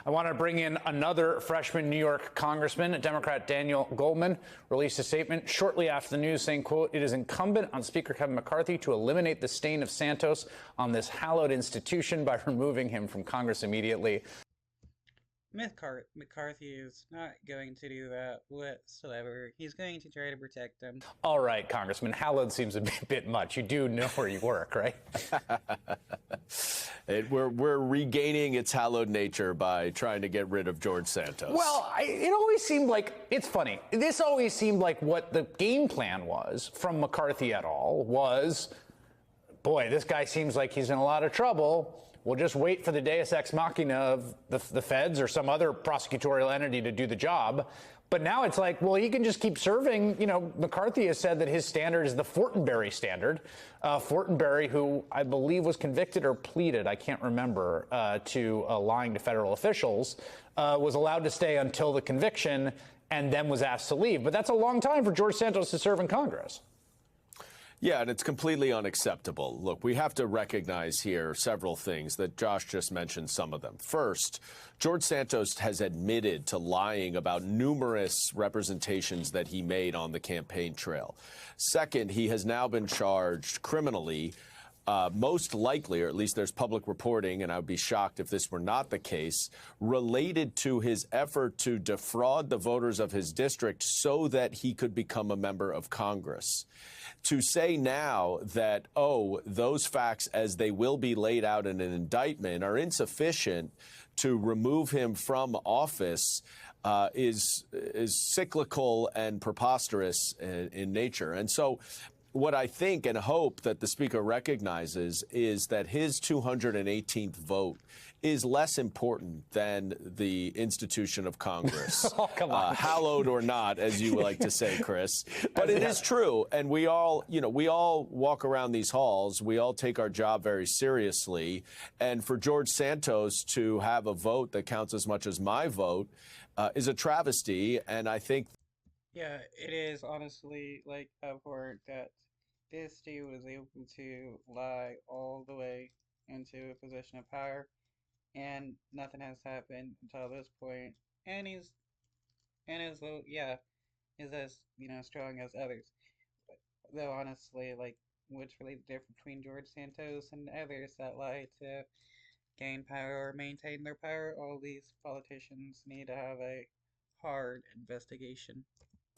I want to bring in another freshman New York congressman. Democrat Daniel Goldman released a statement shortly after the news saying, quote, "It is incumbent on Speaker Kevin McCarthy to eliminate the stain of Santos on this hallowed institution by removing him from Congress immediately." McCarthy is not going to do that whatsoever. He's going to try to protect them. All right, Congressman, hallowed seems a bit much. You do know where you work, right? We're regaining its hallowed nature by trying to get rid of George Santos. Well, it always seemed like, it's funny, this always seemed like what the game plan was from McCarthy et al. Was, boy, this guy seems like he's in a lot of trouble. We'll just wait for the deus ex machina of the feds or some other prosecutorial entity to do the job. But now it's like, well, he can just keep serving. You know, McCarthy has said that his standard is the Fortenberry standard. Fortenberry, who I believe was convicted or pleaded, I can't remember, to lying to federal officials, was allowed to stay until the conviction and then was asked to leave. But that's a long time for George Santos to serve in Congress. Yeah, and it's completely unacceptable. Look, we have to recognize here several things that Josh just mentioned, some of them. First, George Santos has admitted to lying about numerous representations that he made on the campaign trail. Second, he has now been charged criminally, most likely, or at least there's public reporting, and I would be shocked if this were not the case, related to his effort to defraud the voters of his district so that he could become a member of Congress. To say now that, oh, those facts as they will be laid out in an indictment are insufficient to remove him from office is cyclical and preposterous in nature. And so what I think and hope that the Speaker recognizes is that his 218th vote is less important than the institution of Congress. Oh, come on. Hallowed or not, as you like to say, Chris. But it is true. And we all walk around these halls. We all take our job very seriously. And for George Santos to have a vote that counts as much as my vote is a travesty. And I think. Yeah, it is honestly like abhorrent that this dude was able to lie all the way into a position of power, and nothing has happened until this point. And his vote, yeah, is as strong as others. Though honestly, like, what's really the difference between George Santos and others that lie to gain power or maintain their power? All these politicians need to have a hard investigation.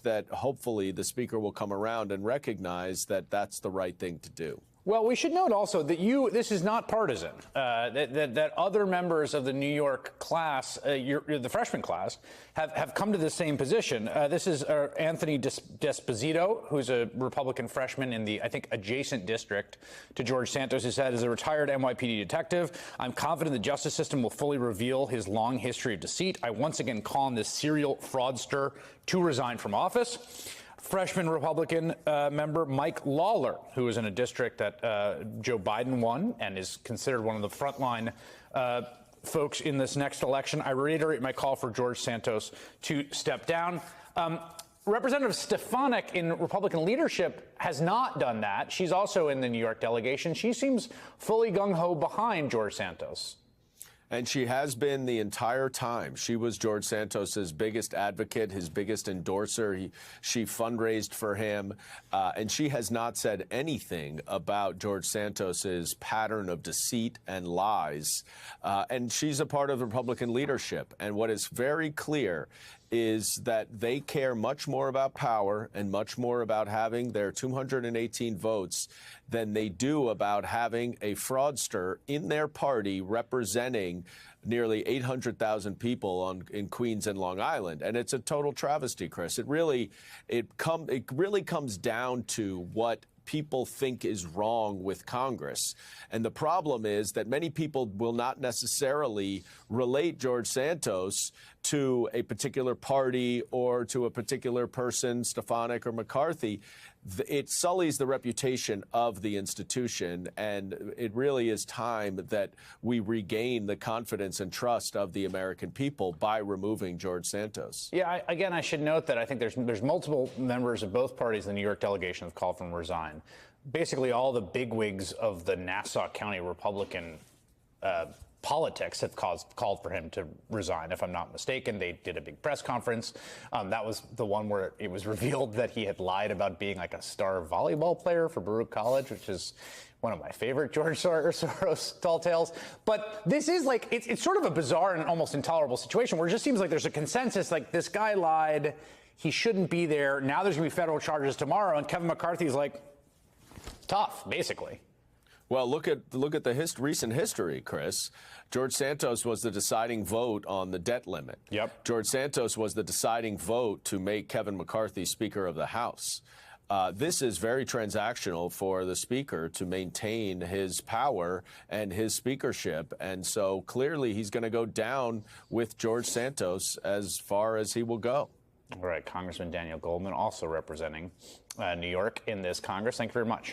That hopefully the Speaker will come around and recognize that that's the right thing to do. Well, we should note also that this is not partisan, that other members of the New York class, the freshman class, have come to the same position. This is Anthony D'Esposito, who's a Republican freshman in the, I think, adjacent district to George Santos, who said, as a retired NYPD detective, I'm confident the justice system will fully reveal his long history of deceit. I once again call on this serial fraudster to resign from office. Freshman Republican member Mike Lawler, who is in a district that Joe Biden won and is considered one of the frontline folks in this next election. I reiterate my call for George Santos to step down. Representative Stefanik in Republican leadership has not done that. She's also in the New York delegation. She seems fully gung-ho behind George Santos. And she has been the entire time. She was George Santos's biggest advocate, his biggest endorser. She fundraised for him, and she has not said anything about George Santos's pattern of deceit and lies. And she's a part of the Republican leadership. And what is very clear is that they care much more about power and much more about having their 218 votes than they do about having a fraudster in their party representing nearly 800,000 people in Queens and Long Island. And it's a total travesty, Chris. It really comes down to what people think is wrong with Congress. And the problem is that many people will not necessarily relate George Santos to a particular party or to a particular person, Stefanik or McCarthy. It sullies the reputation of the institution, and it really is time that we regain the confidence and trust of the American people by removing George Santos. Yeah, again, I should note that I think there's multiple members of both parties in the New York delegation have called for him to resign. Basically, all the bigwigs of the Nassau County Republican politics have called for him to resign, if I'm not mistaken. They did a big press conference. That was the one where it was revealed that he had lied about being like a star volleyball player for Baruch College, which is one of my favorite George Soros tall tales. But this is like, it's sort of a bizarre and almost intolerable situation where it just seems like there's a consensus, like this guy lied, he shouldn't be there. Now there's going to be federal charges tomorrow, and Kevin McCarthy's like, tough, basically. Well, look at the recent history, Chris. George Santos was the deciding vote on the debt limit. Yep. George Santos was the deciding vote to make Kevin McCarthy Speaker of the House. This is very transactional for the Speaker to maintain his power and his speakership. And so clearly he's going to go down with George Santos as far as he will go. All right, Congressman Daniel Goldman, also representing New York in this Congress. Thank you very much.